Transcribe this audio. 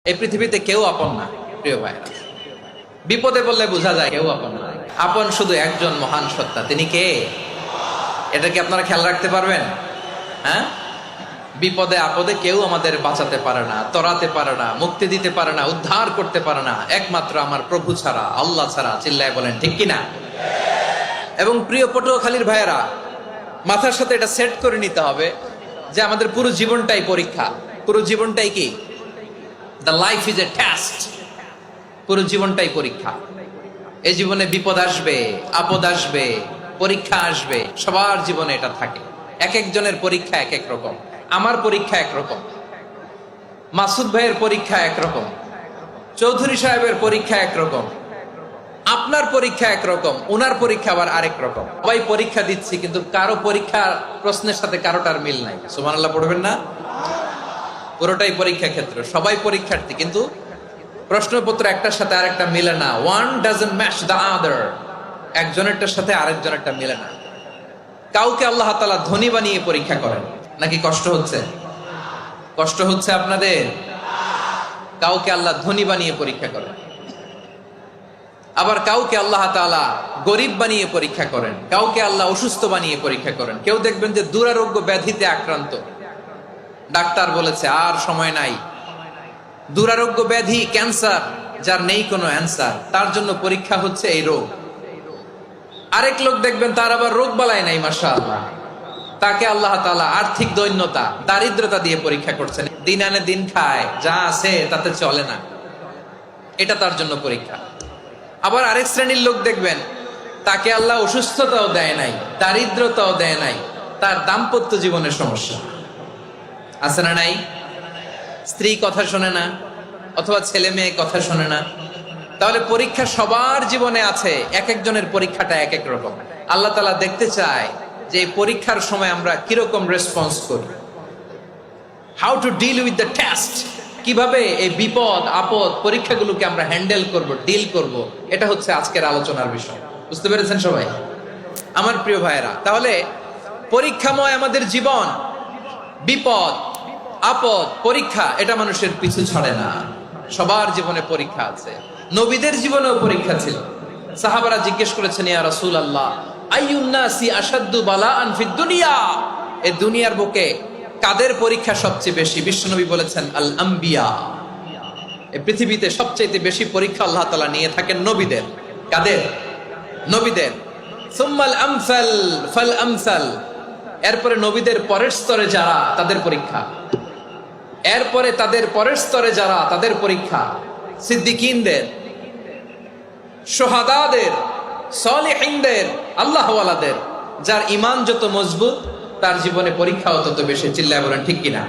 এই পৃথিবীতে কেউ আপন না প্রিয় ভাইরা। বিপদে বললে বোঝা যায় কেউ আপন না। আপন শুধু একজন মহান সত্তা, তিনি কে? এটা কি আপনারা খেয়াল রাখতে পারবেন? হ্যাঁ, বিপদে আপদে কেউ আমাদের বাঁচাতে পারে না, তরাতে পারে না, মুক্তি দিতে পারে না, উদ্ধার করতে পারে না, একমাত্র আমার প্রভু ছাড়া, আল্লাহ ছাড়া। চিল্লায় বলেন ঠিক কিনা? এবং প্রিয় পটুয়াখালীর ভাইয়েরা, মাথার সাথে এটা সেট করে নিতে হবে যে আমাদের পুরো জীবনটাই পরীক্ষা। পুরো জীবনটাই কি? The life is a test. পুরো জীবনটাই পরীক্ষা। এই জীবনে বিপদ আসবে, আপদ আসবে, পরীক্ষা আসবে, সবার জীবনে এটা থাকে। এক একজনের পরীক্ষা এক এক রকম। আমার পরীক্ষা একরকম, মাসুদ ভাইয়ের পরীক্ষা একরকম, চৌধুরী সাহেবের পরীক্ষা একরকম, আপনার পরীক্ষা একরকম, ওনার পরীক্ষা আবার আরেক রকম। সবাই পরীক্ষা দিচ্ছি, কিন্তু কারো পরীক্ষা প্রশ্নের সাথে কারোটার মিল নাই। সুবহানাল্লাহ পড়বেন না? পুরোটাই পরীক্ষা ক্ষেত্র, সবাই পরীক্ষার্থী, কিন্তু প্রশ্নপত্র একটার সাথে আরেকটা মিলে না। One doesn't match the other. একজনেরটার সাথে আরেকজনেরটা মিলে না। কাউকে আল্লাহ তাআলা ধনী বানিয়ে পরীক্ষা করেন নাকি কষ্ট হচ্ছে? কষ্ট হচ্ছে আপনাদের? কাউকে আল্লাহ ধনী বানিয়ে পরীক্ষা করেন, আবার কাউকে আল্লাহ তাআলা গরিব বানিয়ে পরীক্ষা করেন, কাউকে আল্লাহ অসুস্থ বানিয়ে পরীক্ষা করেন। কেউ দেখবেন যে দুরারোগ্য ব্যাধিতে আক্রান্ত, ডাক্তার বলেছে আর সময় নাই, দুরারোগ্য ব্যাধি, ক্যান্সার, যার নেই কোনো অ্যান্সার, তার জন্য পরীক্ষা হচ্ছে এই রোগ। আরেক লোক দেখবেন তার আবার রোগ বালাই নাই, মাশাআল্লাহ, তাকে আল্লাহ তাআলা আর্থিক দৈন্যতা, দারিদ্রতা দিয়ে পরীক্ষা করছেন। দিন আনে দিন খায়, যা আছে তাতে চলে না, এটা তার জন্য পরীক্ষা। আবার আরেক শ্রেণীর লোক দেখবেন তাকে আল্লাহ অসুস্থতাও দেয় নাই, দারিদ্রতাও দেয় নাই, তার দাম্পত্য জীবনের সমস্যা আছে না নাই? স্ত্রী কথা শোনে না, অথবা ছেলে মেয়ে কথা শোনে না। তাহলে পরীক্ষা সবার জীবনে আছে, এক একজনের পরীক্ষাটা এক এক রকম। আল্লাহ তাআলা দেখতে চায় যে এই পরীক্ষার সময় আমরা কিরকম রেসপন্স করি, how to deal with the test. কিভাবে এই বিপদ আপদ পরীক্ষাগুলোকে আমরা হ্যান্ডেল করব, ডিল করব, এটা হচ্ছে আজকের আলোচনার বিষয়। বুঝতে পেরেছেন সবাই আমার প্রিয় ভাইয়েরা? তাহলে পরীক্ষাময় আমাদের জীবন, বিপদ আপদ পরীক্ষা, এটা মানুষের পিছু ছাড়ে না। সবার জীবনে পরীক্ষা আছে। নবীদের জীবনেও পরীক্ষা ছিল। সাহাবারা জিজ্ঞেস করেছেন, ইয়া রাসূলুল্লাহ, আইয়ুন নাসি আশাদ্দু বালাআন ফিদ দুনিয়া, এই দুনিয়ার বুকে কাদের পরীক্ষা সবচেয়ে বেশি? বিশ্বনবী বলেছেন, আল আম্বিয়া। এই পৃথিবীতে সবচেয়ে বেশি পরীক্ষা আল্লাহ তাআলা নিয়ে থাকেন নবীদের। কাদের? নবীদের। সুম্মাল আমসাল ফাল আমসাল, এরপরে নবীদের পরের স্তরে যারা, তাদের পরীক্ষা। এরপরে তাদের পরের স্তরে যারা, তাদের পরীক্ষা। সিদ্দিকিনদের, শুহাদাদের, সালেহিনদের, আল্লাহওয়ালাদের। যার ঈমান যত মজবুত, তার জীবনে পরীক্ষাও তত বেশি। চিল্লায় বলেন ঠিক কিনা?